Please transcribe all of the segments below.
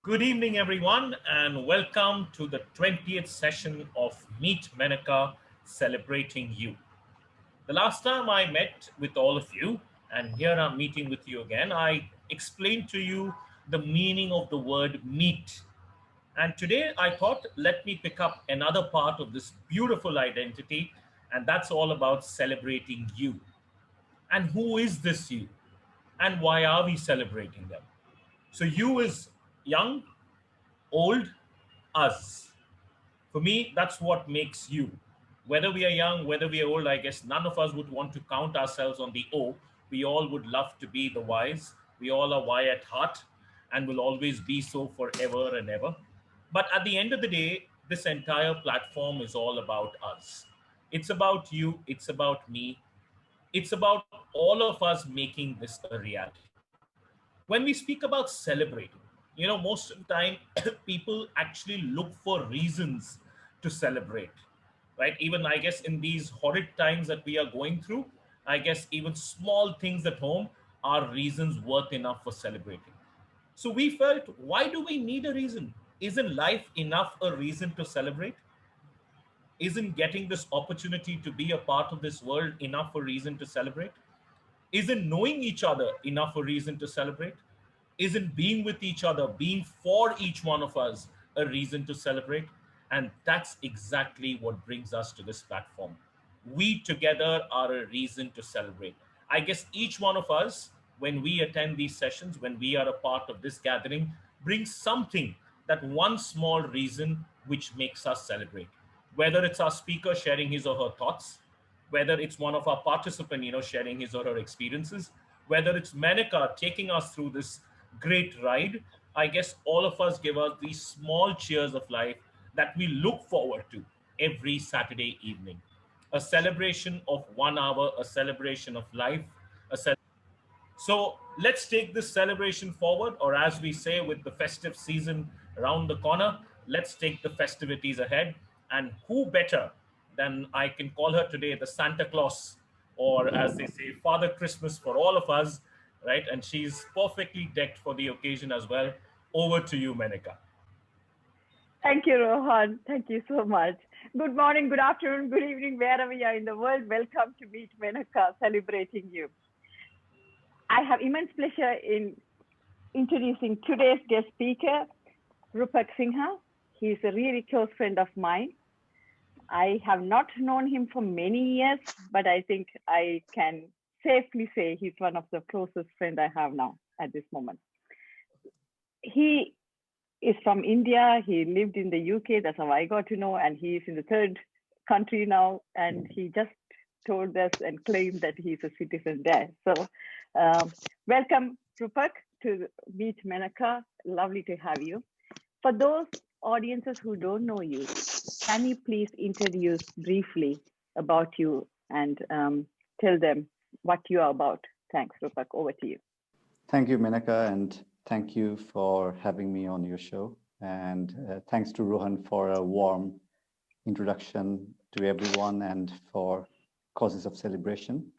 Good evening, everyone, and welcome to the 20th session of Meet Menaca Celebrating You. The last time I met with all of you, and here I'm meeting with you again, I explained to you the meaning of the word meet. And today I thought, let me pick up another part of this beautiful identity, and that's all about celebrating you. And who is this you? And why are we celebrating them? So, you is young, old, us. For me, that's what makes you. Whether we are young, whether we are old, I guess none of us would want to count ourselves on the O. We all would love to be the wise. We all are Y at heart and will always be so forever and ever. But at the end of the day, this entire platform is all about us. It's about you, it's about me, it's about all of us making this a reality. When we speak about celebrating, most of the time people actually look for reasons to celebrate, right? Even I guess in these horrid times that we are going through, I guess even small things at home are reasons worth enough for celebrating. So we felt, why do we need a reason? Isn't life enough a reason to celebrate? Isn't getting this opportunity to be a part of this world enough a reason to celebrate? Isn't knowing each other enough a reason to celebrate? Isn't being with each other, being for each one of us, a reason to celebrate? And that's exactly what brings us to this platform. We together are a reason to celebrate. I guess each one of us, when we attend these sessions, when we are a part of this gathering, brings something, that one small reason which makes us celebrate. Whether it's our speaker sharing his or her thoughts, whether it's one of our participants, sharing his or her experiences, whether it's Menaca taking us through this great ride, I guess all of us give us these small cheers of life that we look forward to every Saturday evening. A celebration of 1 hour, a celebration of life, a so let's take this celebration forward, or as we say, with the festive season around the corner, let's take the festivities ahead. And who better than I can call her today, the Santa Claus, or as they say, Father Christmas for all of us, right? And she's perfectly decked for the occasion as well. Over to you, Menika. Thank you, Rohan. Thank you so much. Good morning, good afternoon, good evening, wherever you are in the world. Welcome to Meet Menaca, celebrating you. I have immense pleasure in introducing today's guest speaker, Rupak Singha. He is a really close friend of mine. I have not known him for many years, but I think I can safely say he's one of the closest friends I have now at this moment. He is from India. He lived in the UK. That's how I got to know. And he is in the third country now. And he just told us and claimed that he's a citizen there. So welcome, Rupak, to Meet Menaca. Lovely to have you. For those audiences who don't know you, can you please introduce briefly about you and tell them what you are about? Thanks, Rupak. Over to you. Thank you, Menaca, and thank you for having me on your show. And thanks to Rohan for a warm introduction to everyone and for causes of celebration.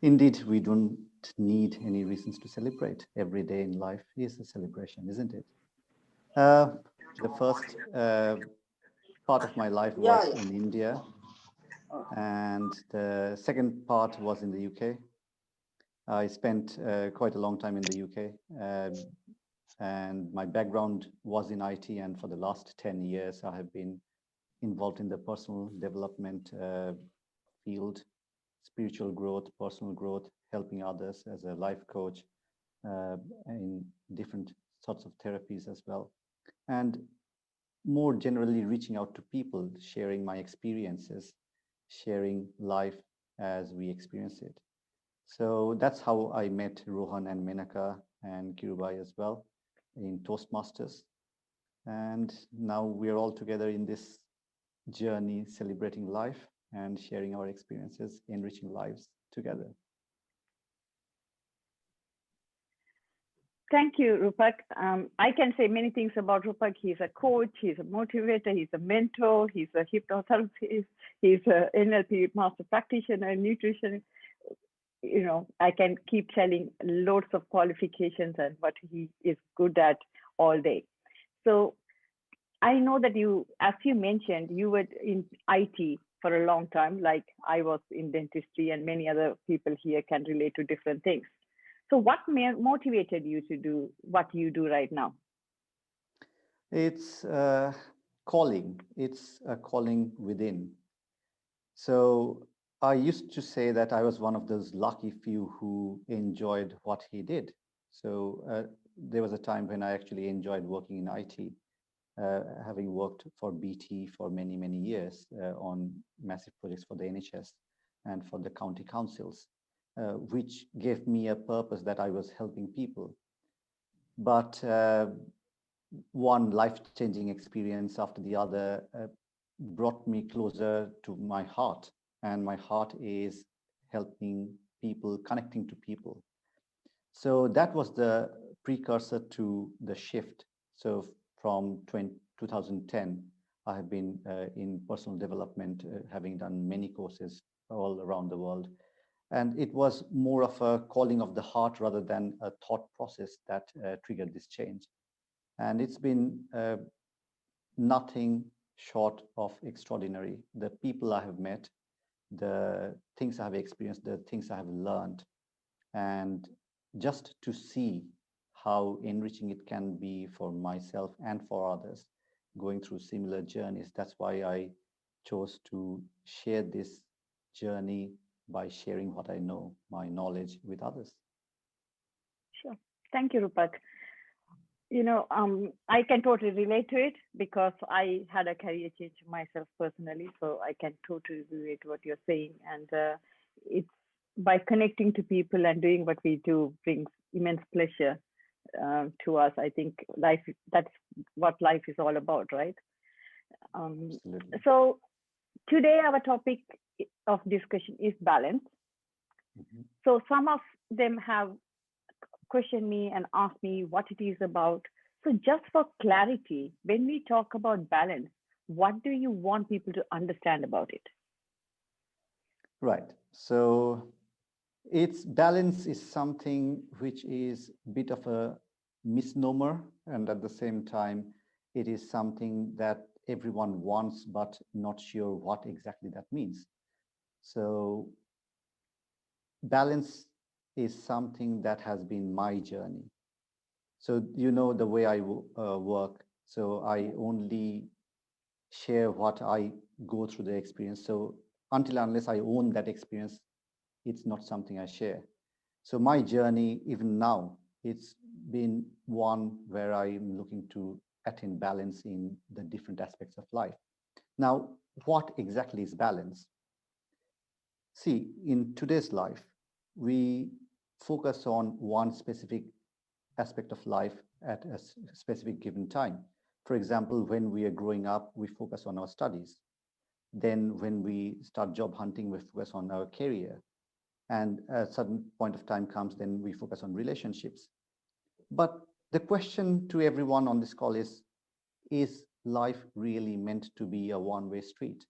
Indeed, we don't need any reasons to celebrate. Every day in life is a celebration, isn't it? The first part of my life was in India, and the second part was in the UK. I spent quite a long time in the UK, and my background was in IT, and for the last 10 years, I have been involved in the personal development field, spiritual growth, personal growth, helping others as a life coach in different sorts of therapies as well. And more generally, reaching out to people, sharing my experiences, sharing life as we experience it. So that's how I met Rohan and Menaca and Kirubai as well in Toastmasters. And now we're all together in this journey, celebrating life and sharing our experiences, enriching lives together. Thank you, Rupak. I can say many things about Rupak. He's a coach, he's a motivator, he's a mentor, he's a hypnotherapist, he's an NLP master practitioner, nutrition. I can keep telling loads of qualifications and what he is good at all day. So I know that you, as you mentioned, you were in IT for a long time, like I was in dentistry, and many other people here can relate to different things. So, what motivated you to do what you do right now? It's calling. It's a calling within. So I used to say that I was one of those lucky few who enjoyed what he did. So there was a time when I actually enjoyed working in IT, having worked for BT for many, many years on massive projects for the NHS and for the county councils, which gave me a purpose that I was helping people. But one life-changing experience after the other brought me closer to my heart, and my heart is helping people, connecting to people. So that was the precursor to the shift. So from 2010, I have been in personal development, having done many courses all around the world. And it was more of a calling of the heart rather than a thought process that triggered this change. And it's been nothing short of extraordinary. The people I have met, the things I have experienced, the things I have learned, and just to see how enriching it can be for myself and for others going through similar journeys. That's why I chose to share this journey by sharing what I know, my knowledge with others. Sure. Thank you, Rupak. I can totally relate to it because I had a career change myself personally, so I can totally relate to what you're saying. And it's by connecting to people and doing what we do brings immense pleasure to us. I think that's what life is all about, right? Absolutely. So today our topic of discussion is balance. Mhm. So some of them have questioned me and asked me what it is about. So just for clarity, when we talk about balance, what do you want people to understand about it? Right. So its balance is something which is a bit of a misnomer, and at the same time, it is something that everyone wants but not sure what exactly that means. So balance is something that has been my journey. So you know the way I work. So I only share what I go through the experience. So until unless I own that experience, it's not something I share. So my journey, even now, it's been one where I'm looking to attain balance in the different aspects of life. Now, what exactly is balance? See, in today's life, we focus on one specific aspect of life at a specific given time. For example, when we are growing up, we focus on our studies. Then when we start job hunting, we focus on our career. And a certain point of time comes, then we focus on relationships. But the question to everyone on this call is life really meant to be a one-way street?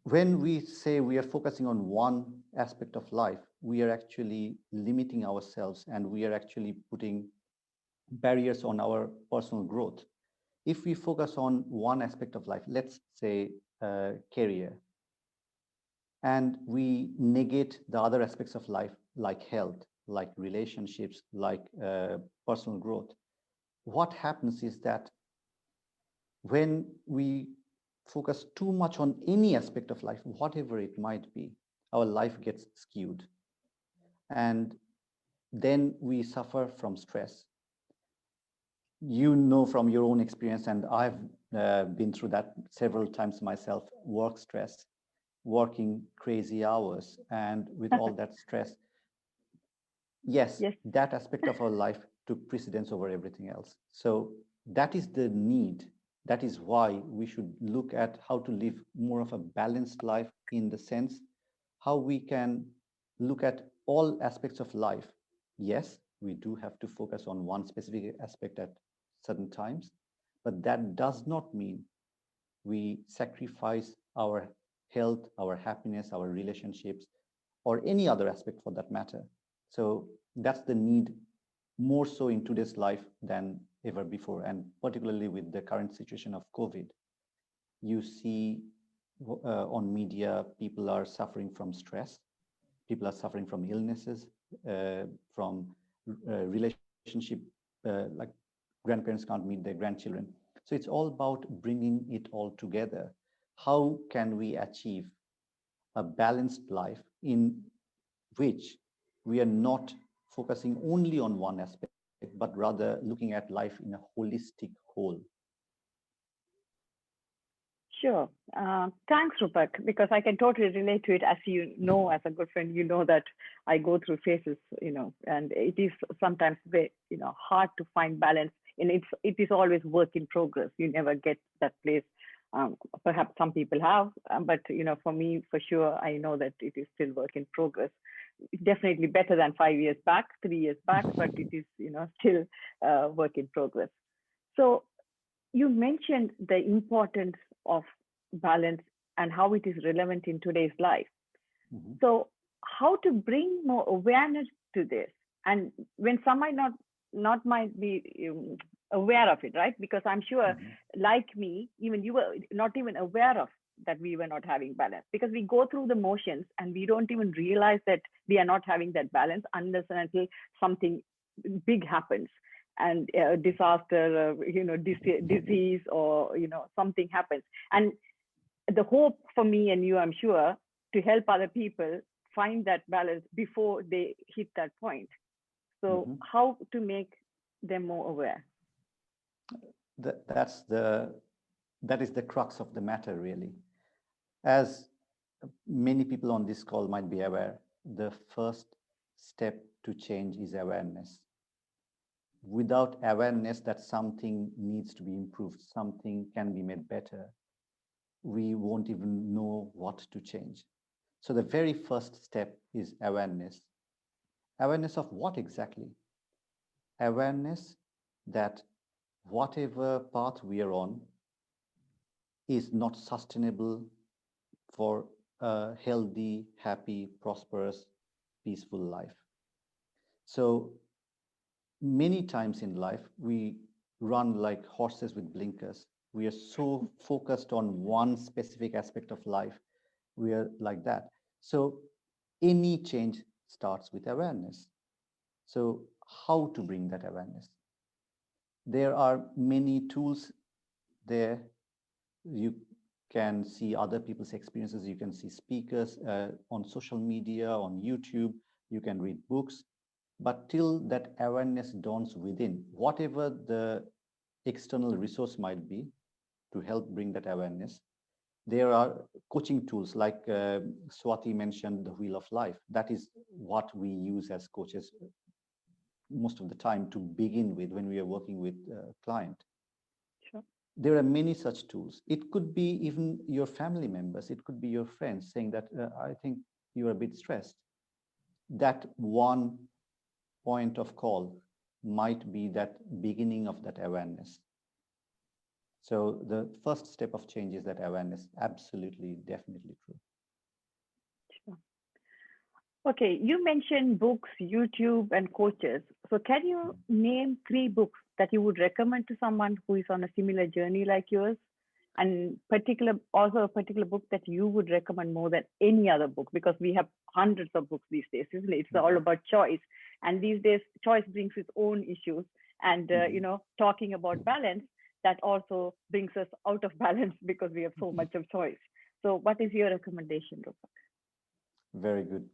When we say we are focusing on one aspect of life, we are actually limiting ourselves and we are actually putting barriers on our personal growth. If we focus on one aspect of life, let's say career, and we negate the other aspects of life, like health, like relationships, like personal growth, what happens is that when we focus too much on any aspect of life, whatever it might be, our life gets skewed. And then we suffer from stress. You know from your own experience, and I've been through that several times myself, work stress, working crazy hours, and with all that stress, yes, Yes. that aspect of our life took precedence over everything else. So that is the need. That is why we should look at how to live more of a balanced life, in the sense how we can look at all aspects of life. Yes, we do have to focus on one specific aspect at certain times, but that does not mean we sacrifice our health, our happiness, our relationships, or any other aspect for that matter. So that's the need more so in today's life than ever before, and particularly with the current situation of COVID. You see on media, people are suffering from stress, people are suffering from illnesses, from relationship, like grandparents can't meet their grandchildren. So it's all about bringing it all together. How can we achieve a balanced life in which we are not focusing only on one aspect, but rather looking at life in a holistic whole? Sure. Thanks, Rupak, because I can totally relate to it. As you know, as a good friend, you know that I go through phases, and it is sometimes very, hard to find balance. And it is always work in progress. You never get that place. Perhaps some people have, but for me, for sure, I know that it is still work in progress. Definitely better than 5 years back, 3 years back, but it is, still work in progress. So you mentioned the importance of balance and how it is relevant in today's life. Mm-hmm. So how to bring more awareness to this, and when some might not might be aware of it, right? Because I'm sure, like me, even you were not even aware of that we were not having balance, because we go through the motions and we don't even realize that we are not having that balance unless and until something big happens, and disaster, disease, or something happens. And the hope for me and you, I'm sure, to help other people find that balance before they hit that point. So how to make them more aware? That is the crux of the matter, really. As many people on this call might be aware, the first step to change is awareness. Without awareness that something needs to be improved, something can be made better, we won't even know what to change. So the very first step is awareness. Awareness of what exactly? Awareness that whatever path we are on is not sustainable for a healthy, happy, prosperous, peaceful life. So many times in life, we run like horses with blinkers. We are so focused on one specific aspect of life. We are like that. So any change starts with awareness. So how to bring that awareness? There are many tools there. You can see other people's experiences. You can see speakers on social media, on YouTube. You can read books. But till that awareness dawns within, whatever the external resource might be to help bring that awareness, there are coaching tools like Swati mentioned, the Wheel of Life. That is what we use as coaches most of the time to begin with when we are working with a client. Sure. There are many such tools. It could be even your family members. It could be your friends saying that, I think you're a bit stressed. That one point of call might be that beginning of that awareness. So the first step of change is that awareness. Absolutely, definitely true. Sure. Okay, you mentioned books, YouTube, and coaches. So can you name 3 books that you would recommend to someone who is on a similar journey like yours? And also a particular book that you would recommend more than any other book, because we have hundreds of books these days, isn't it? It's all about choice. And these days, choice brings its own issues. And, talking about balance, that also brings us out of balance because we have so much of choice. So what is your recommendation, Rupak? Very good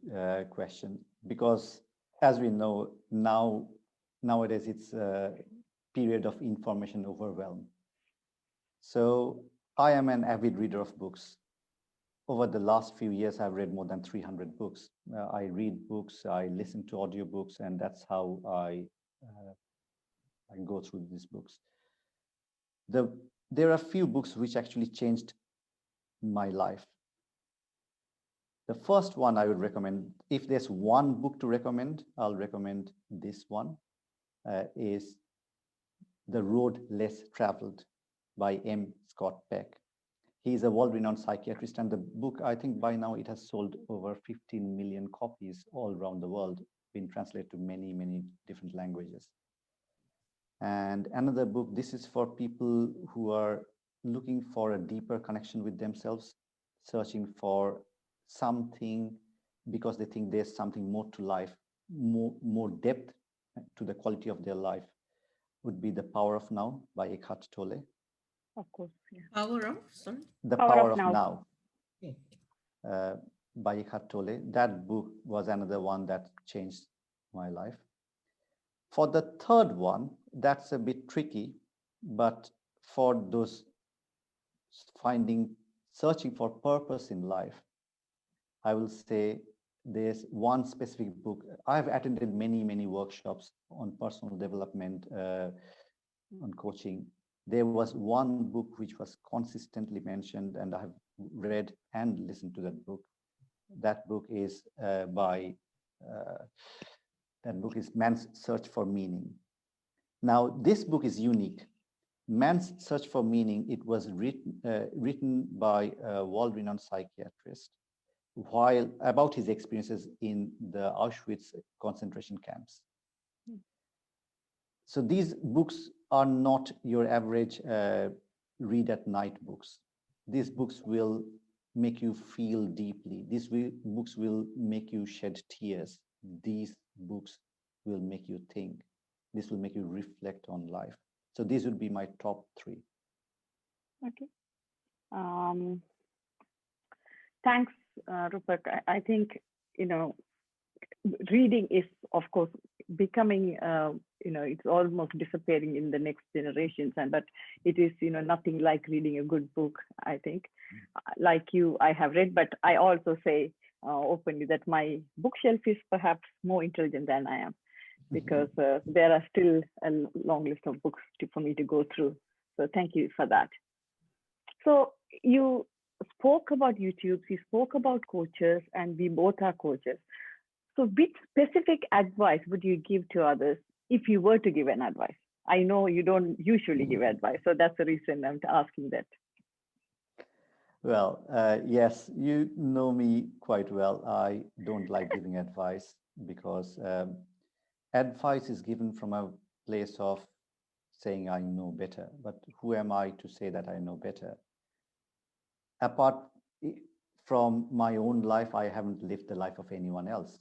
question. Because as we know, nowadays it's a period of information overwhelm. So I am an avid reader of books. Over the last few years, I've read more than 300 books. I read books, I listen to audiobooks, and that's how I go through these books. There are a few books which actually changed my life. The first one I would recommend, if there's one book to recommend, I'll recommend this one, is The Road Less Traveled by M. Scott Peck. He's a world-renowned psychiatrist, and the book, I think by now it has sold over 15 million copies all around the world. been translated to many, many different languages. And another book, this is for people who are looking for a deeper connection with themselves, searching for something because they think there's something more to life, more depth to the quality of their life, would be The Power of Now by Eckhart Tolle. Of course, yeah. Power of, sorry? The Power of Now. By Eckhart Tolle. That book was another one that changed my life. For the third one, that's a bit tricky, but for those searching for purpose in life, I will say there's one specific book. I've attended many, many workshops on personal development, on coaching. There was one book which was consistently mentioned, and I've read and listened to that book. That book is Man's Search for Meaning. Now, this book is unique. Man's Search for Meaning, it was written by a world-renowned psychiatrist while about his experiences in the Auschwitz concentration camps. So these books are not your average read at night books. These books will make you feel deeply. These books will make you shed tears. These books will make you think. This will make you reflect on life. So these would be my top three. Okay. Thanks, Rupak. I think, reading is, of course, becoming, it's almost disappearing in the next generations. But it is, nothing like reading a good book, I think. Like you, I have read, but I also say openly that my bookshelf is perhaps more intelligent than I am, because there are still a long list of books for me to go through. So thank you for that. So you spoke about YouTube, you spoke about coaches, and we both are coaches. So which specific advice would you give to others if you were to give an advice? I know you don't usually give advice, so that's the reason I'm asking that. Well, yes, you know me quite well. I don't like giving advice because advice is given from a place of saying I know better. But who am I to say that I know better? Apart from my own life, I haven't lived the life of anyone else.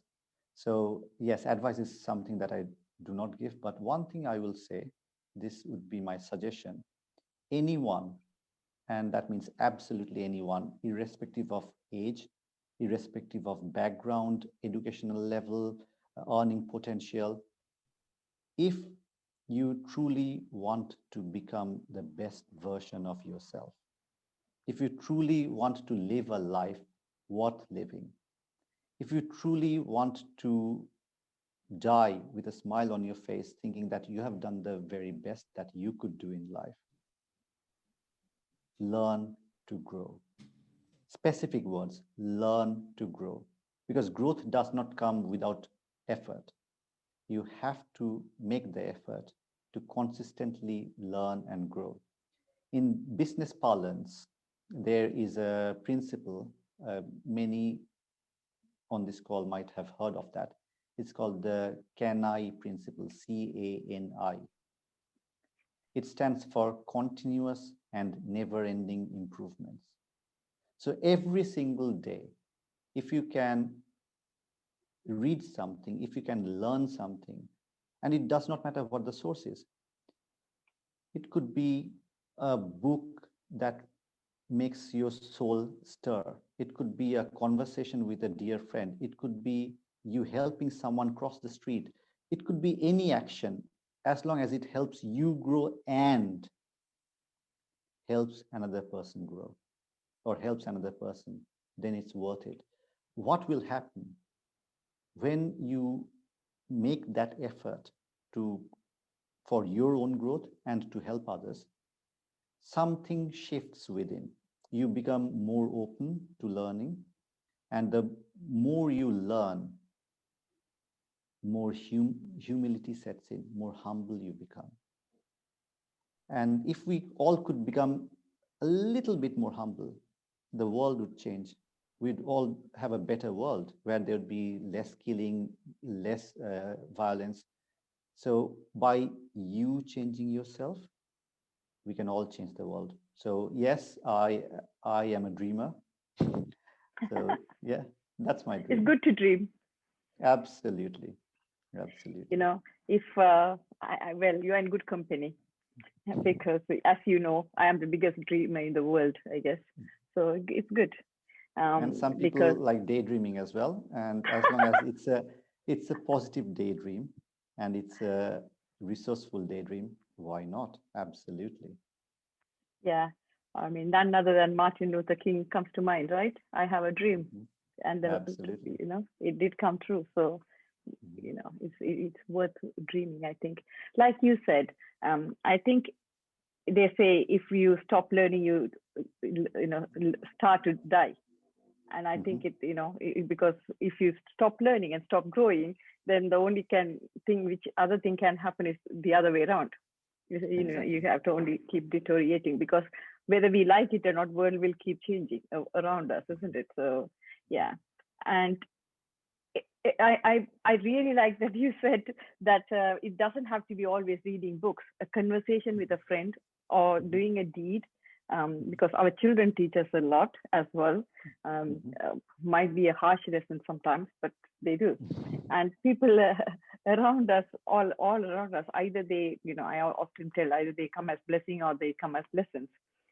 So yes, advice is something that I do not give. But one thing I will say, this would be my suggestion. Anyone, and that means absolutely anyone, irrespective of age, irrespective of background, educational level, earning potential, if you truly want to become the best version of yourself, if you truly want to live a life worth living, if you truly want to die with a smile on your face, thinking that you have done the very best that you could do in life, learn to grow. Specific words, learn to grow. Because growth does not come without effort. You have to make the effort to consistently learn and grow. In business parlance, there is a principle, many on this call might have heard of that. It's called the CANI principle, C-A-N-I. It stands for continuous and never-ending improvements. So every single day, if you can read something, if you can learn something, and it does not matter what the source is. It could be a book that makes your soul stir. It could be a conversation with a dear friend. It could be you helping someone cross the street. It could be any action, as long as it helps you grow and helps another person grow or helps another person, then it's worth it. What will happen when you make that effort for your own growth and to help others? Something shifts within. You become more open to learning, and the more you learn, more humility sets in, more humble you become. And if we all could become a little bit more humble, the world would change we'd all have a better world where there'd be less killing, less violence. So by you changing yourself, we can all change the world. So yes, I am a dreamer. So yeah, that's my It's dream. good to dream. Absolutely, You absolutely. know, if well, you're in good company because, as you know, I am the biggest dreamer in the world, I guess. So it's good And some people because like daydreaming as well. And as long as it's a positive daydream and it's a resourceful daydream, why not? Absolutely. yeah, I mean, none other than Martin Luther King comes to mind, right? I have a dream, Mhm. and Absolutely. it did come true. So Mhm. it's worth dreaming. I think, like you said, I think they say if you stop learning, start to die. And I think Mhm. because if you stop learning and stop growing, then the only thing which other thing can happen is the other way around. You Exactly. have to only keep deteriorating because whether we like it or not, world will keep changing around us, isn't it? So yeah, and I really like that you said that it doesn't have to be always reading books. A conversation with a friend or Mhm. doing a deed, Mhm. because our children teach us a lot as well. Mhm. Might be a harsh lesson sometimes, but they do. And people around us, all around us, either they, I often tell, either they come as blessing or they come as lessons.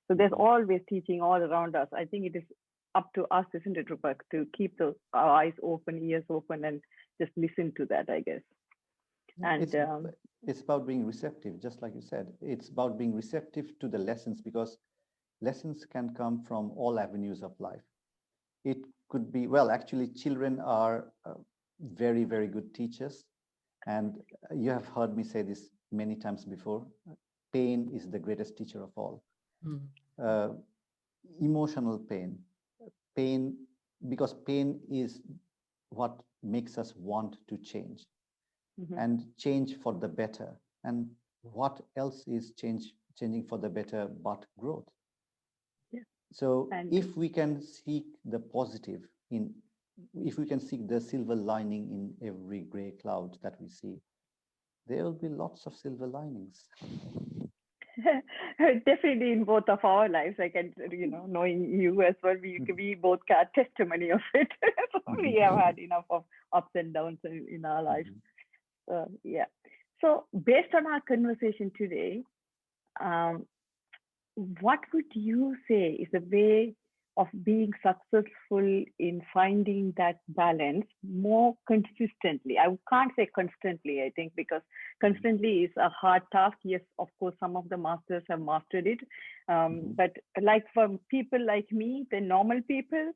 So there's Mhm. always teaching all around us. I think it is up to us, isn't it, Rupak, to keep our eyes open, ears open, and just listen to that, I guess. Yeah, And it's about being receptive, just like you said. It's about being receptive to the lessons because lessons can come from all avenues of life. It could be, well, actually, children are very, very good teachers. And you have heard me say this many times before. Pain is the greatest teacher of all. Mm. Uh, Emotional pain, pain, because pain is what makes us want to change mhm, and change for the better. And what else is changing for the better but growth? yeah, So and if we can seek the positive in, if we can seek the silver lining in every gray cloud that we see, there will be lots of silver linings. definitely in both of our lives, I can, knowing you as well, we both got testimony of it. So we have Mhm. had enough of ups and downs in our life. Mhm. Yeah. So based on our conversation today, um, what would you say is a way of being successful in finding that balance more consistently? I can't say constantly, I think, because Mhm. constantly is a hard task. Yes, of course, some of the masters have mastered it. Mhm. But like for people like me, the normal people,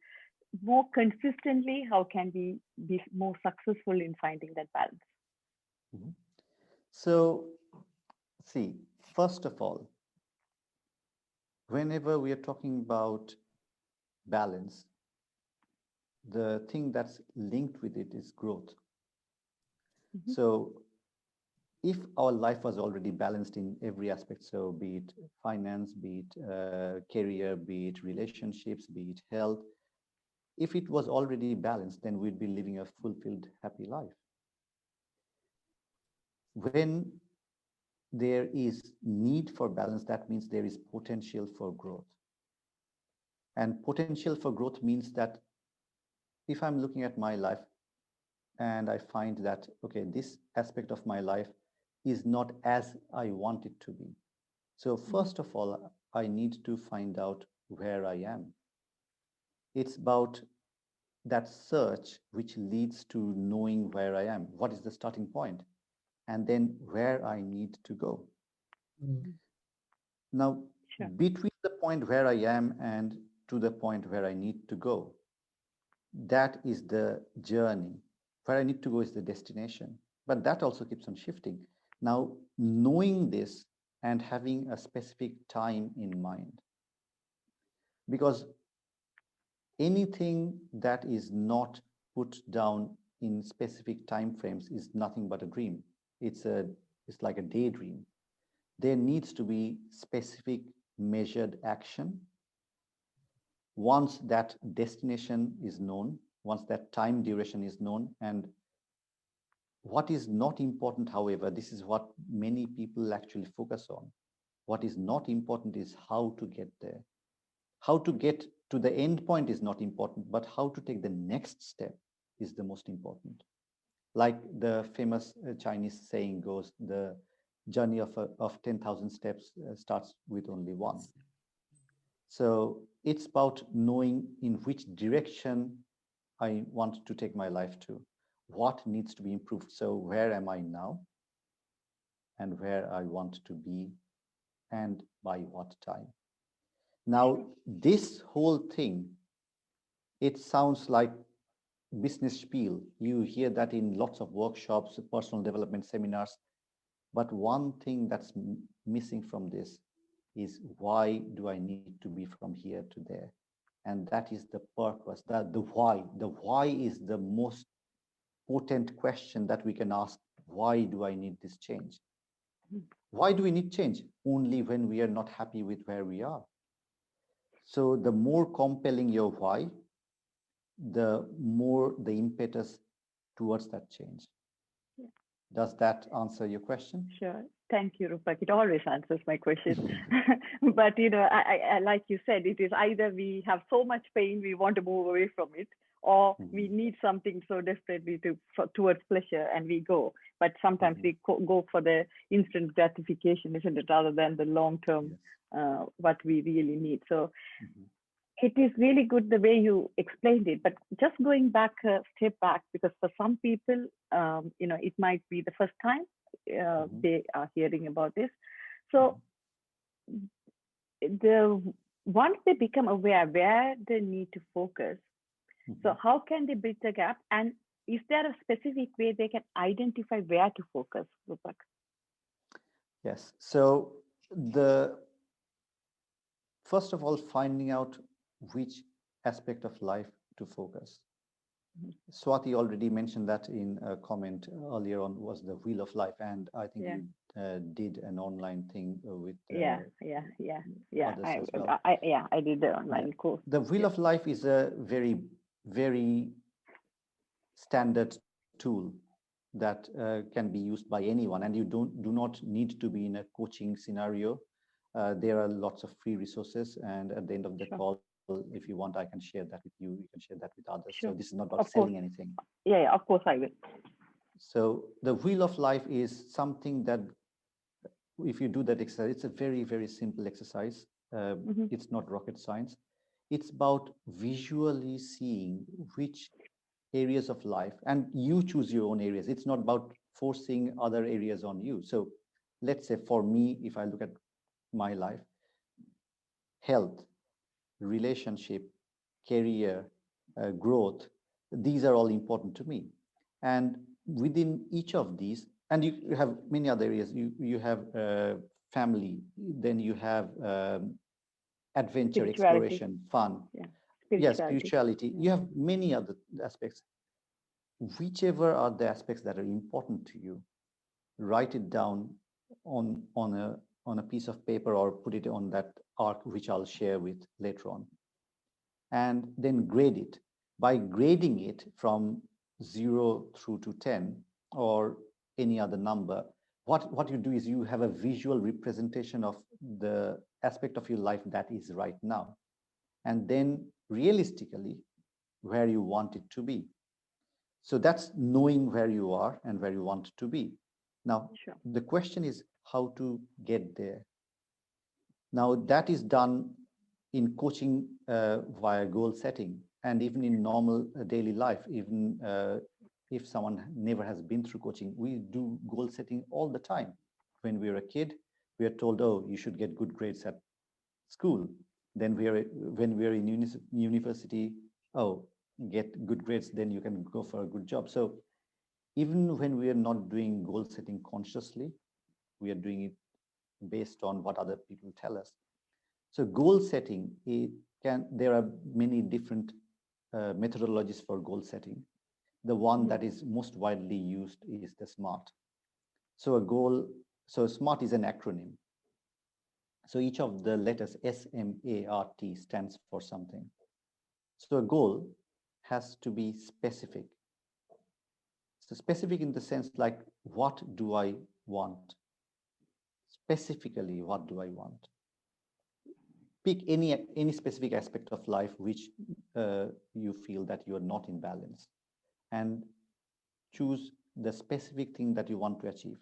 more consistently, how can we be more successful in finding that balance? Mhm. So, see, first of all, whenever we are talking about balance, the thing that's linked with it is growth. Mm-hmm. So, if our life was already balanced in every aspect, so be it finance, be it career, be it relationships, be it health, if it was already balanced, then we'd be living a fulfilled, happy life. When there is need for balance, that means there is potential for growth. And potential for growth means that if I'm looking at my life and I find that, okay, this aspect of my life is not as I want it to be. So, Mm-hmm. first of all, I need to find out where I am. It's about that search which leads to knowing where I am. What is the starting point? And then where I need to go. Mm. Now, Sure. between the point where I am and to the point where I need to go, that is the journey. Where I need to go is the destination. But that also keeps on shifting. Now, knowing this and having a specific time in mind, because anything that is not put down in specific time frames is nothing but a dream. It's like a daydream. There needs to be specific measured action once that destination is known, once that time duration is known, and what is not important, however, this is what many people actually focus on. What is not important is how to get there. How to get to the end point is not important, but how to take the next step is the most important. Like the famous Chinese saying goes, the journey of 10,000 steps starts with only one. So it's about knowing in which direction I want to take my life to, what needs to be improved. So where am I now and where I want to be and by what time. Now, this whole thing, it sounds like business spiel. You hear that in lots of workshops, personal development seminars. But one thing that's missing from this is, why do I need to be from here to there? And that is the purpose, the why. The why is the most potent question that we can ask. Why do I need this change? Why do we need change? Only when we are not happy with where we are. So the more compelling your why, the more the impetus towards that change. Yeah. Does that answer your question? Sure. Thank you, Rupak. It always answers my question. But, I, like you said, it is either we have so much pain, we want to move away from it, or we need something so desperately towards pleasure and we go. But sometimes we go for the instant gratification, isn't it, rather than the long-term, what we really need. So it is really good the way you explained it, but just going back a step back, because for some people, it might be the first time they are hearing about this. So once they become aware where they need to focus, so how can they bridge the gap? And is there a specific way they can identify where to focus, Rupak? Yes. So first of all, finding out which aspect of life to focus. Swati already mentioned that in a comment earlier on, was the wheel of life, and I think you did an online thing with others as well. I did the online course. The wheel of life is a very, very standard tool that can be used by anyone, and you do not need to be in a coaching scenario. There are lots of free resources, and at the end of the call, if you want, I can share that with you. You can share that with others. So this is not about selling anything. Yeah, of course I will. So the wheel of life is something that, if you do that exercise, it's a very, very simple exercise. It's not rocket science. It's about visually seeing which areas of life, and you choose your own areas. It's not about forcing other areas on you. So let's say for me, if I look at my life, health, relationship, career, growth, these are all important to me. And within each of these, and you have many other areas, you have family, then you have adventure, exploration, fun. Spirituality. You have many other aspects. Whichever are the aspects that are important to you, write it down on a piece of paper, or put it on that arc, which I'll share with later on. And then grade it. By grading it from 0 through to 10 or any other number, what you do is you have a visual representation of the aspect of your life that is right now, and then realistically where you want it to be. So that's knowing where you are and where you want to be. Now, the question is how to get there. Now, that is done in coaching via goal setting, and even in normal daily life. Even if someone never has been through coaching, we do goal setting all the time. When we are a kid, we are told, oh, you should get good grades at school. Then when we are in university, oh, get good grades, then you can go for a good job. So even when we are not doing goal setting consciously, we are doing it based on what other people tell us. So goal setting, there are many different methodologies for goal setting. The one that is most widely used is the SMART. So SMART is an acronym. So each of the letters SMART stands for something. So a goal has to be specific. So specific in the sense like, what do I want? Specifically, what do I want? Pick any specific aspect of life which you feel that you are not in balance, and choose the specific thing that you want to achieve.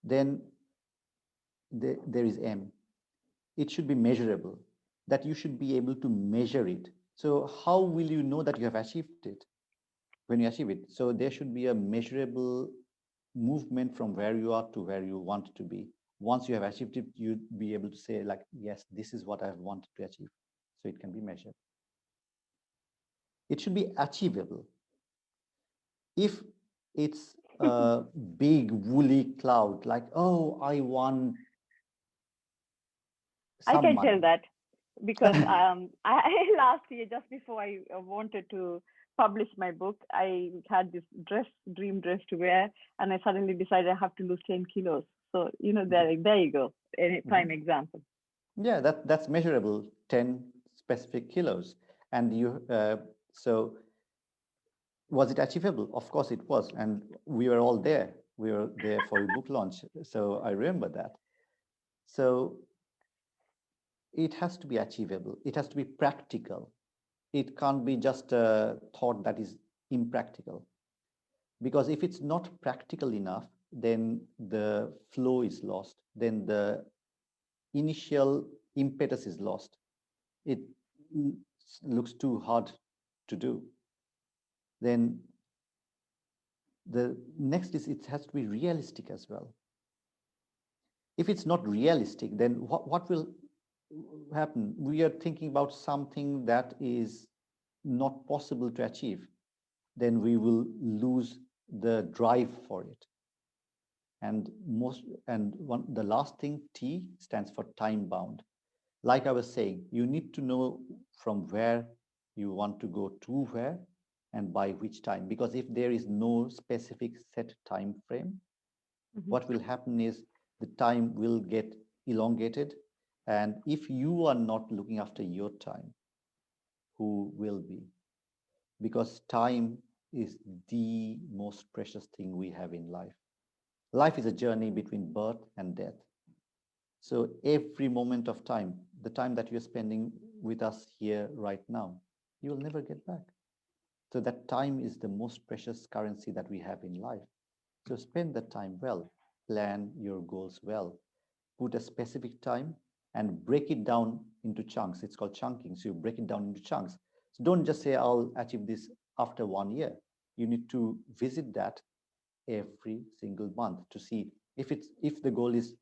Then there is M. It should be measurable, that you should be able to measure it. So how will you know that you have achieved it when you achieve it? So there should be a measurable movement from where you are to where you want to be. Once you have achieved it, you'd be able to say like, yes, this is what I've wanted to achieve. So it can be measured. It should be achievable. If it's a big woolly cloud, like, oh, I want I some can tell money. that because I last year, just before I wanted to publish my book, I had this dream dress to wear, and I suddenly decided I have to lose 10 kilos. So, there you go. Any prime example. Yeah, that's measurable, 10 specific kilos. And so was it achievable? Of course it was. And we were all there. We were there for your book launch. So I remember that. So it has to be achievable. It has to be practical. It can't be just a thought that is impractical. Because if it's not practical enough, then the flow is lost. Then the initial impetus is lost. It looks too hard to do. Then the next is, it has to be realistic as well. If it's not realistic, then what will happen? We are thinking about something that is not possible to achieve. Then we will lose the drive for it. And the last thing, T, stands for time bound. Like I was saying, you need to know from where you want to go to where and by which time. Because if there is no specific set time frame, what will happen is the time will get elongated. And if you are not looking after your time, who will be? Because time is the most precious thing we have in life. Life is a journey between birth and death. So every moment of time, the time that you're spending with us here right now, you will never get back. So that time is the most precious currency that we have in life. So spend the time well, plan your goals well, put a specific time and break it down into chunks. It's called chunking. So you break it down into chunks. So don't just say, I'll achieve this after 1 year. You need to visit that every single month to see if the goal is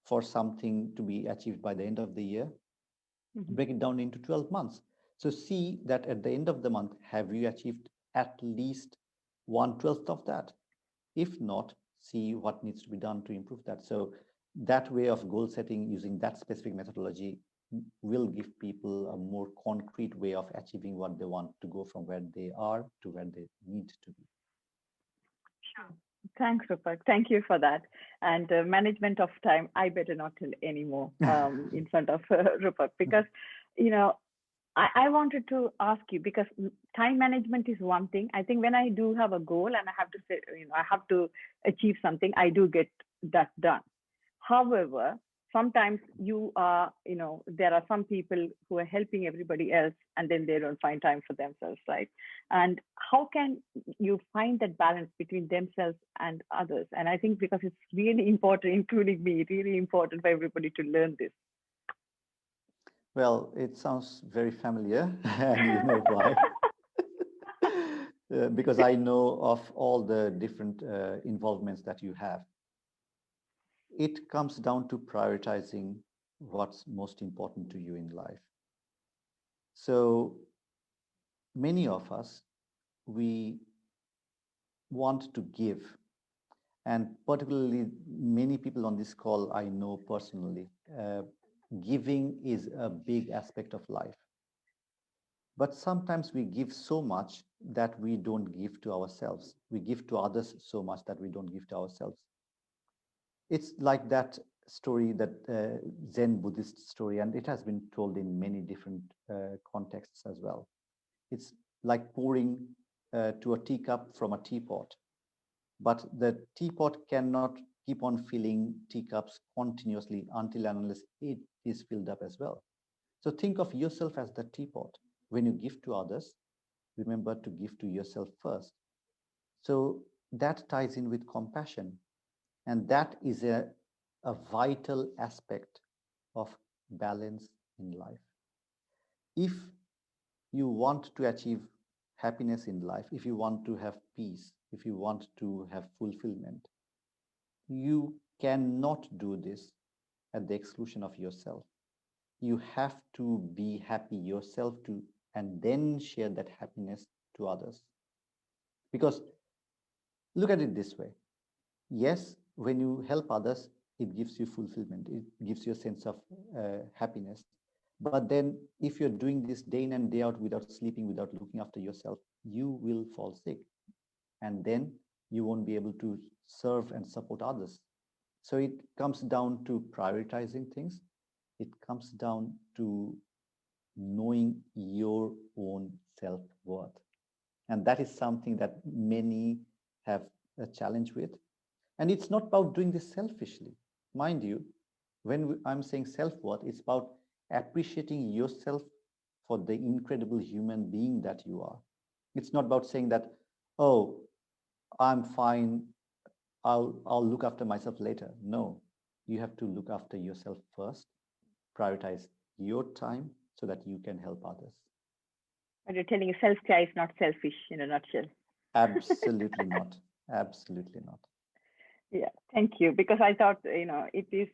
for something to be achieved by the end of the year, break it down into 12 months. So see that at the end of the month, have you achieved at least 1/12 of that? If not, see what needs to be done to improve that. So that way of goal setting using that specific methodology will give people a more concrete way of achieving what they want to go from where they are to where they need to be. Sure. Thanks, Rupak. Thank you for that. And management of time, I better not tell anymore in front of Rupak because, you know, I wanted to ask you because time management is one thing. I think when I do have a goal and I have to say, I have to achieve something, I do get that done. However, sometimes there are some people who are helping everybody else and then they don't find time for themselves, right? And how can you find that balance between themselves and others? And I think because it's really important, including me, really important for everybody to learn this. Well, it sounds very familiar, and you know why. Because I know of all the different involvements that you have. It comes down to prioritizing what's most important to you in life. So many of us, we want to give, and particularly many people on this call I know personally, giving is a big aspect of life. But sometimes we give so much that we don't give to ourselves. We give to others so much that we don't give to ourselves. It's like that story, that Zen Buddhist story, and it has been told in many different contexts as well. It's like pouring to a teacup from a teapot, but the teapot cannot keep on filling teacups continuously until and unless it is filled up as well. So think of yourself as the teapot. When you give to others, remember to give to yourself first. So that ties in with compassion. And that is a vital aspect of balance in life. If you want to achieve happiness in life, if you want to have peace, if you want to have fulfillment, you cannot do this at the exclusion of yourself. You have to be happy yourself to, and then share that happiness to others. Because look at it this way. Yes, when you help others, it gives you fulfillment. It gives you a sense of happiness. But then if you're doing this day in and day out without sleeping, without looking after yourself, you will fall sick. And then you won't be able to serve and support others. So it comes down to prioritizing things. It comes down to knowing your own self-worth. And that is something that many have a challenge with. And it's not about doing this selfishly. Mind you, when I'm saying self-worth, it's about appreciating yourself for the incredible human being that you are. It's not about saying that, oh, I'm fine, I'll look after myself later. No, you have to look after yourself first, prioritize your time so that you can help others. But you're telling self-care is not selfish in a nutshell. Absolutely not. Absolutely not. Yeah, thank you. Because I thought, it is,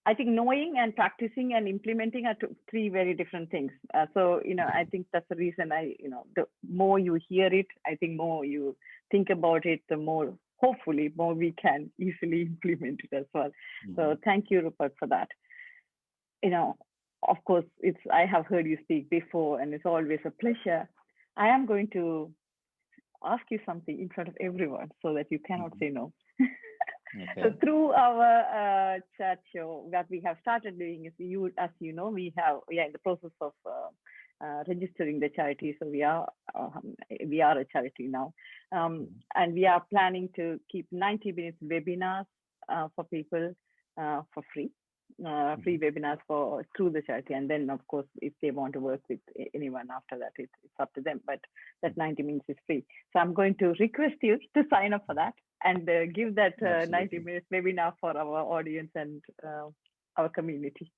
I think knowing and practicing and implementing are three very different things. So, I think that's the reason the more you hear it, I think more you think about it, the more, hopefully, more we can easily implement it as well. Mm-hmm. So thank you, Rupert, for that. Of course, I have heard you speak before, and it's always a pleasure. I am going to ask you something in front of everyone so that you cannot say no. Okay. So through our chat show, what we have started doing is, as you know, we are in the process of registering the charity. So we are a charity now, and we are planning to keep 90 minutes webinars for people for free. Free webinars through the charity, and then of course if they want to work with anyone after that, it's up to them, but that 90 minutes is free. So I'm going to request you to sign up for that and give that 90 minutes webinar for our audience and our community.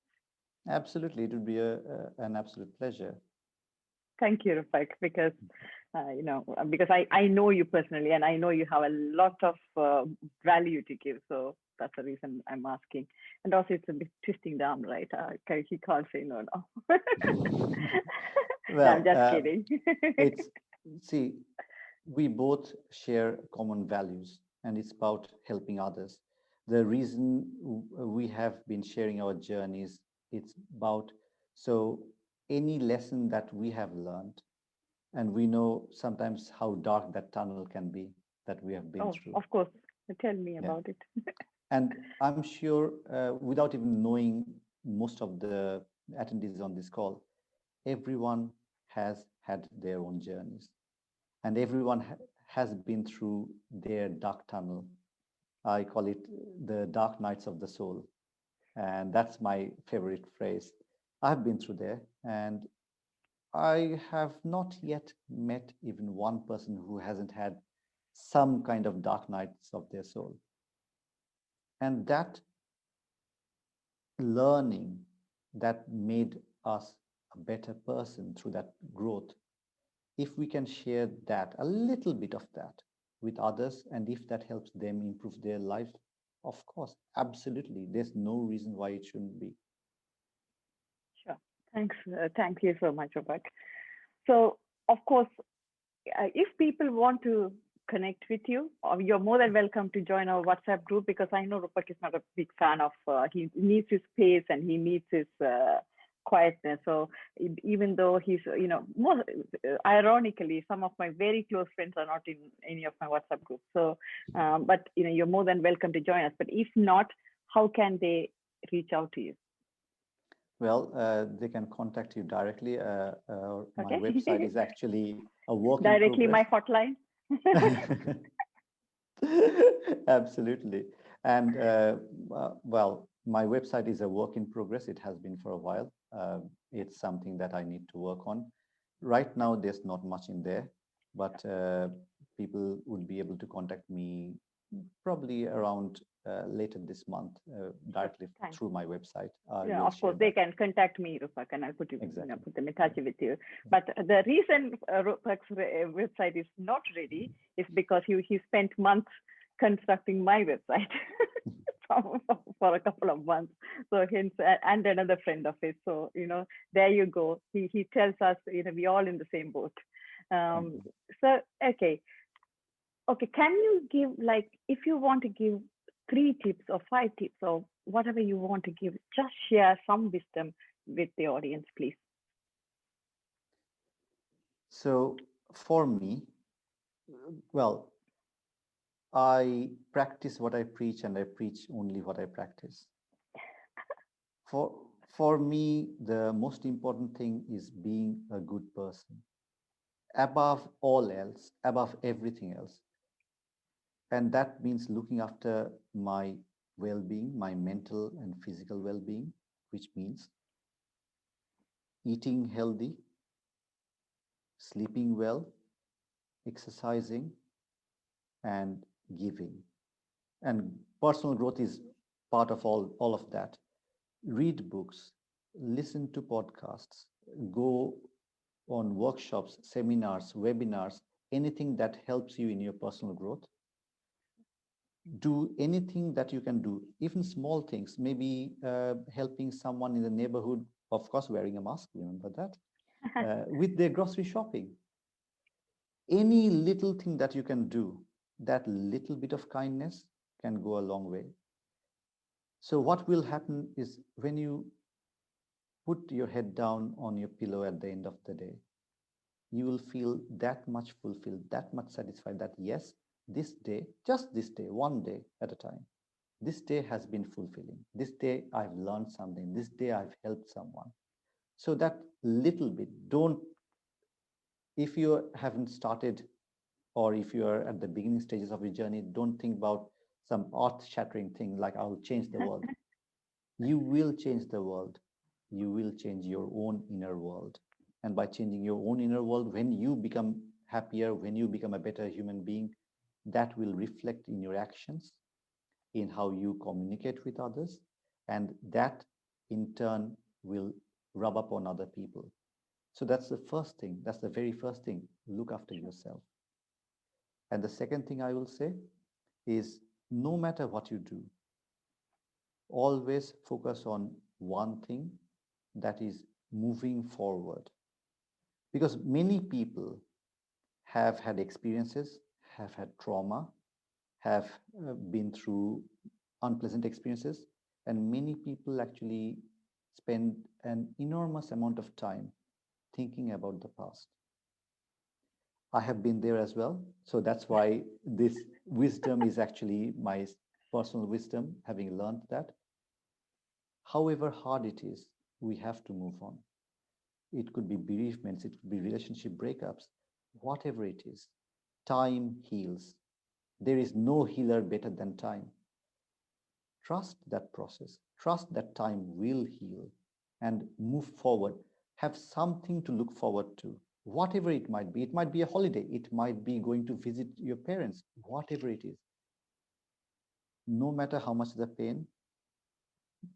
Absolutely, it would be an absolute pleasure. Thank you, Rafik, because because I know you personally, and I know you have a lot of value to give. So that's the reason I'm asking. And also, it's a bit twisting the arm, right? He can't say no. Well, no, I'm just kidding. See, we both share common values, and it's about helping others. The reason we have been sharing our journeys, it's about any lesson that we have learned, and we know sometimes how dark that tunnel can be that we have been through. Of course, tell me about it. And I'm sure, without even knowing most of the attendees on this call, everyone has had their own journeys, and everyone has been through their dark tunnel. I call it the dark nights of the soul, and that's my favorite phrase. I've been through there, and I have not yet met even one person who hasn't had some kind of dark nights of their soul. And that learning that made us a better person through that growth, if we can share that, a little bit of that with others, and if that helps them improve their life, of course, absolutely. There's no reason why it shouldn't be. Sure. Thanks. Thank you so much, Robert. So, of course, if people want to connect with you, you're more than welcome to join our WhatsApp group, because I know Rupert is not a big fan of, he needs his space and he needs his quietness. So even though he's, more ironically, some of my very close friends are not in any of my WhatsApp groups. So, but, you're more than welcome to join us. But if not, how can they reach out to you? Well, they can contact you directly. My Okay. website is actually a work in Directly progress. my hotline. Absolutely. And well, my website is a work in progress. It has been for a while. It's something that I need to work on. Right now, there's not much in there, but people would be able to contact me probably around later this month Sure. directly Thanks. through my website. I Yeah, will of share course they that. can contact me, Rupak, and I'll put Exactly. put them in touch Yeah. with you. Yeah. But the reason Rupak's website is not ready is because he spent months constructing my website for a couple of months. So hence, and another friend of his. So there you go. He tells us we all in the same boat. Thank Um, you. so okay, can you give, like, if you want to give 3 tips or 5 tips or whatever you want to give, just share some wisdom with the audience, please. So for me, well, I practice what I preach and I preach only what I practice. For for me, the most important thing is being a good person. Above all else, above everything else. And that means looking after my well-being, my mental and physical well-being, which means eating healthy, sleeping well, exercising, and giving. And personal growth is part of all of that. Read books, listen to podcasts, go on workshops, seminars, webinars, anything that helps you in your personal growth. Do anything that you can do, even small things, maybe helping someone in the neighborhood, of course, wearing a mask, remember that, with their grocery shopping. Any little thing that you can do, that little bit of kindness can go a long way. So what will happen is when you put your head down on your pillow at the end of the day, you will feel that much fulfilled, that much satisfied that yes, this day, just this day, one day at a time, this day has been fulfilling. This day I've learned something. This day I've helped someone. So that little bit, don't, if you haven't started or if you are at the beginning stages of your journey, don't think about some earth-shattering thing like I'll change the world. You will change the world. You will change your own inner world. And by changing your own inner world, when you become happier, when you become a better human being, that will reflect in your actions, in how you communicate with others, and that in turn will rub up on other people. So that's the first thing. That's the very first thing. Look after yourself. And the second thing I will say is no matter what you do, always focus on one thing, that is moving forward. Because many people have had experiences, have had trauma, have been through unpleasant experiences, and many people actually spend an enormous amount of time thinking about the past. I have been there as well. So that's why this wisdom is actually my personal wisdom, having learned that. However hard it is, we have to move on. It could be bereavements, it could be relationship breakups, whatever it is. Time heals. There is no healer better than time. Trust that process. Trust that time will heal and move forward. Have something to look forward to, whatever it might be. It might be a holiday. It might be going to visit your parents, whatever it is. No matter how much the pain,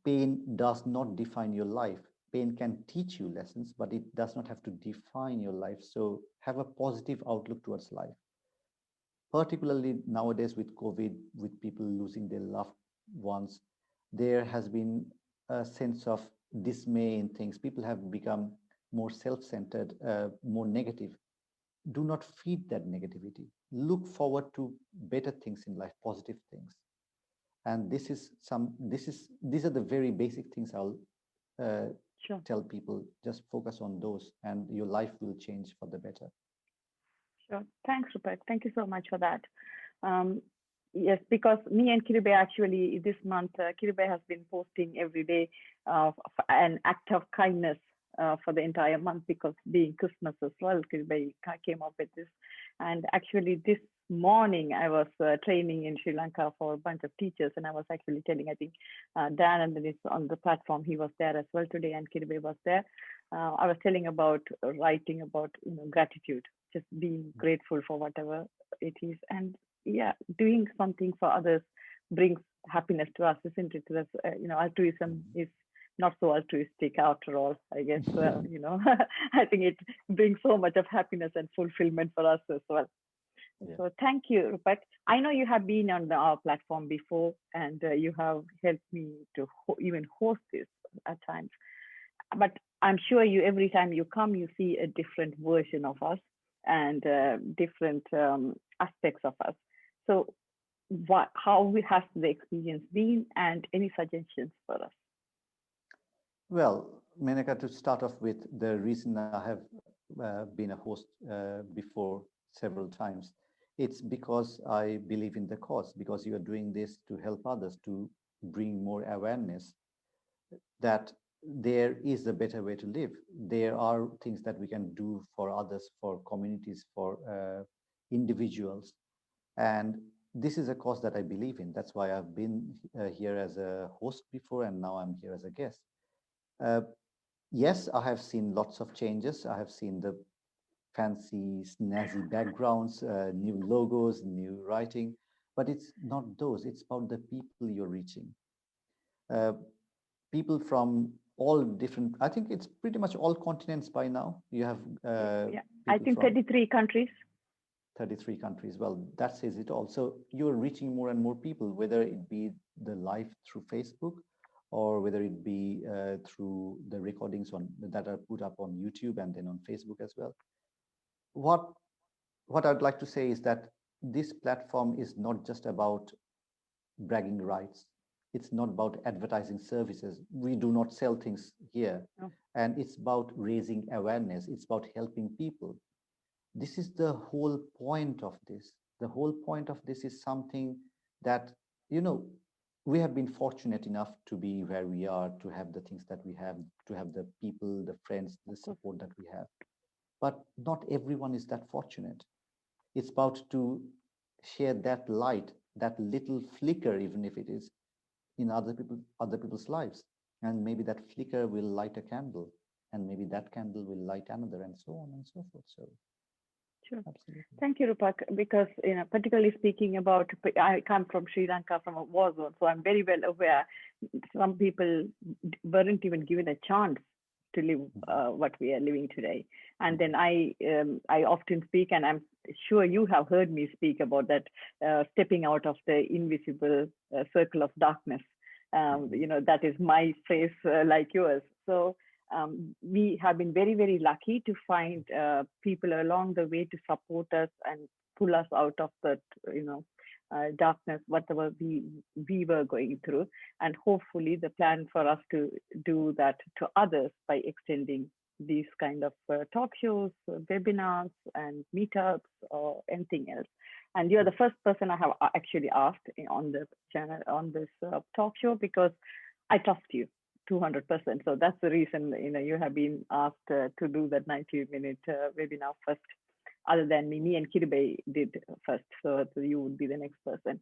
pain does not define your life. Pain can teach you lessons, but it does not have to define your life. So have a positive outlook towards life. Particularly nowadays with COVID, with people losing their loved ones, there has been a sense of dismay in things. People have become more self-centered, more negative. Do not feed that negativity. Look forward to better things in life, positive things. And these are the very basic things I'll Sure. tell people. Just focus on those, and your life will change for the better. Sure. Thanks, Rupak. Thank you so much for that. Um, Yes, because me and Kirube actually this month, Kirube has been posting every day an act of kindness for the entire month because being Christmas as well, Kirube came up with this. And actually, this morning I was training in Sri Lanka for a bunch of teachers, and I was actually telling, I think Dan and then it's on the platform, he was there as well today, and Kirube was there. I was telling about writing about gratitude, just being grateful for whatever it is, and yeah, doing something for others brings happiness to us, isn't it? That's, altruism is not so altruistic after all, I guess. I think it brings so much of happiness and fulfillment for us as well. Yeah. So thank you, Rupak. I know you have been on our platform before, and you have helped me to even host this at times. But I'm sure you, every time you come, you see a different version of us and different aspects of us. So how has the experience been, and any suggestions for us? Well, Menaca, to start off with, the reason I have been a host before several times, it's because I believe in the cause, because you are doing this to help others, to bring more awareness that there is a better way to live. There are things that we can do for others, for communities, for individuals. And this is a cause that I believe in. That's why I've been here as a host before, and now I'm here as a guest. Yes, I have seen lots of changes. I have seen the fancy, snazzy backgrounds, new logos, new writing, but it's not those. It's about the people you're reaching. Uh, People from all different, I think it's pretty much all continents by now. You have Yeah, I people think from 33 countries. 33 countries. Well, that says it all. So you're reaching more and more people, whether it be the live through Facebook or whether it be through the recordings that are put up on YouTube and then on Facebook as well. What I'd like to say is that this platform is not just about bragging rights. It's not about advertising services. We do not sell things here. No. And it's about raising awareness. It's about helping people. This is the whole point of this. The whole point of this is something that, we have been fortunate enough to be where we are, to have the things that we have, to have the people, the friends, the support that we have. But not everyone is that fortunate. It's about to share that light, that little flicker, even if it is in other people's lives. And maybe that flicker will light a candle, and maybe that candle will light another, and so on and so forth. So sure. Absolutely. Thank you, Rupak, because particularly speaking about, I come from Sri Lanka, from a war zone, so I'm very well aware some people weren't even given a chance to live what we are living today. And then I often speak, and I'm sure you have heard me speak about that, stepping out of the invisible circle of darkness. That is my phrase, like yours. So we have been very, very lucky to find people along the way to support us and pull us out of that, darkness, whatever we were going through. And hopefully the plan for us to do that to others by extending these kind of talk shows, webinars, and meetups, or anything else. And you're the first person I have actually asked on the channel, on this talk show, because I trust you 200%. So that's the reason, you have been asked to do that 90-minute webinar first. Other than me and Kirube did first, so you would be the next person.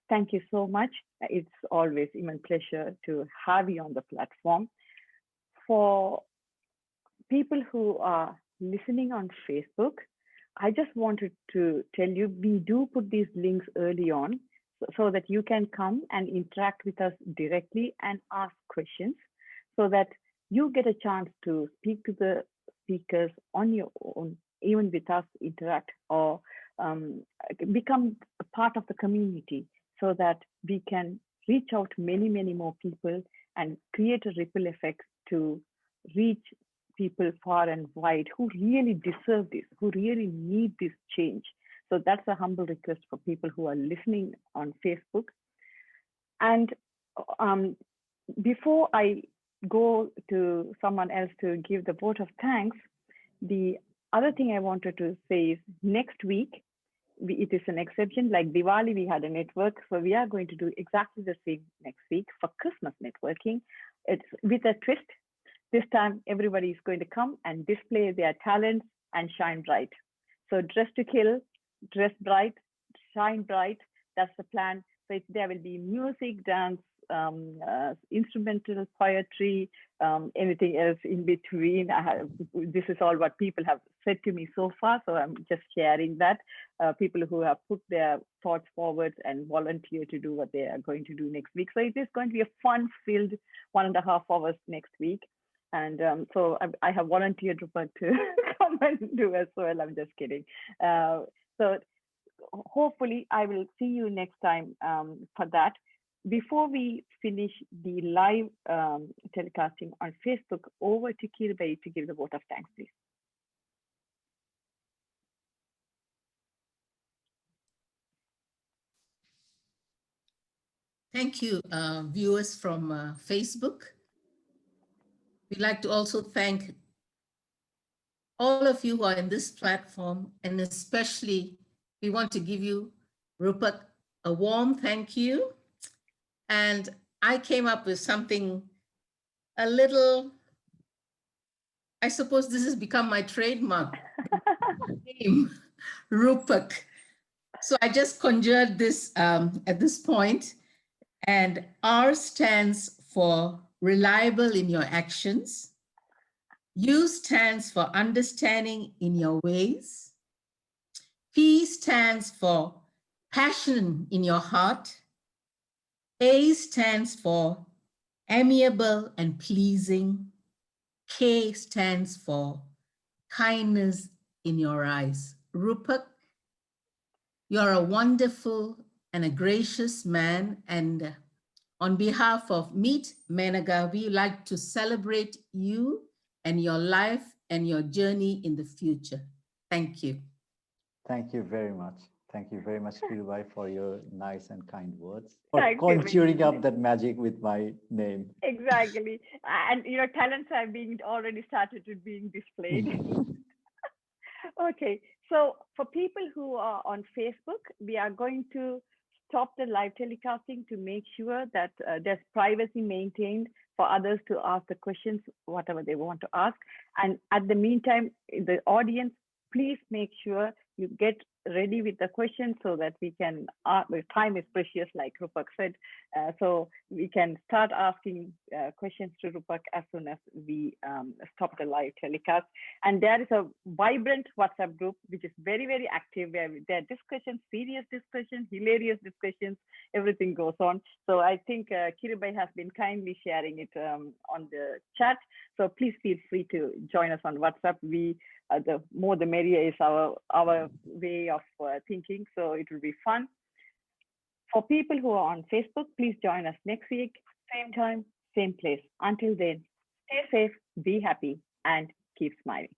Thank you so much. It's always immense pleasure to have you on the platform. For people who are listening on Facebook, I just wanted to tell you, we do put these links early on so that you can come and interact with us directly and ask questions, so that you get a chance to speak to the speakers on your own, even with us, interact, or become a part of the community, so that we can reach out to many, many more people and create a ripple effect to reach people far and wide who really deserve this, who really need this change. So that's a humble request for people who are listening on Facebook. And before I go to someone else to give the vote of thanks, the other thing I wanted to say is next week, it is an exception. Like Diwali, we had a network, so we are going to do exactly the same next week for Christmas networking. It's with a twist. This time, everybody is going to come and display their talents and shine bright. So dress to kill, dress bright, shine bright. That's the plan. So there will be music, dance, instrumental, poetry, anything else in between. This is all what people have said to me so far. So I'm just sharing that. People who have put their thoughts forward and volunteer to do what they are going to do next week. So it is going to be a fun-filled 1.5 hours next week. And so I have volunteered Rupak to come and do as well. I'm just kidding. So hopefully I will see you next time for that. Before we finish the live telecasting on Facebook, over to Kirbai to give the vote of thanks, please. Thank you, viewers from Facebook. We'd like to also thank all of you who are in this platform, and especially we want to give you, Rupak, a warm thank you. And I came up with something a little, I suppose this has become my trademark name, Rupak. So I just conjured this at this point, and R stands for reliable in your actions. U stands for understanding in your ways. P stands for passion in your heart. A stands for amiable and pleasing. K stands for kindness in your eyes. Rupak, you're a wonderful and a gracious man, and on behalf of Meet Menaca, we like to celebrate you and your life and your journey in the future. Thank you. Thank you very much. Thank you very much, Kirbai, for your nice and kind words. For Thank you. conjuring up that magic with my name. Exactly. And your talents are being already started to being displayed. Okay. So for people who are on Facebook, we are going to stop the live telecasting to make sure that there's privacy maintained for others to ask the questions, whatever they want to ask. And at the meantime, the audience, please make sure you get ready with the questions so that we can, time is precious, like Rupak said, so we can start asking questions to Rupak as soon as we stop the live telecast. And there is a vibrant WhatsApp group, which is very, very active, where there are discussions, serious discussions, hilarious discussions, everything goes on. So I think Kirbai has been kindly sharing it on the chat. So please feel free to join us on WhatsApp. The more the merrier is our way of thinking, so it will be fun. For people who are on Facebook, please join us next week, same time, same place. Until then, stay safe, be happy, and keep smiling.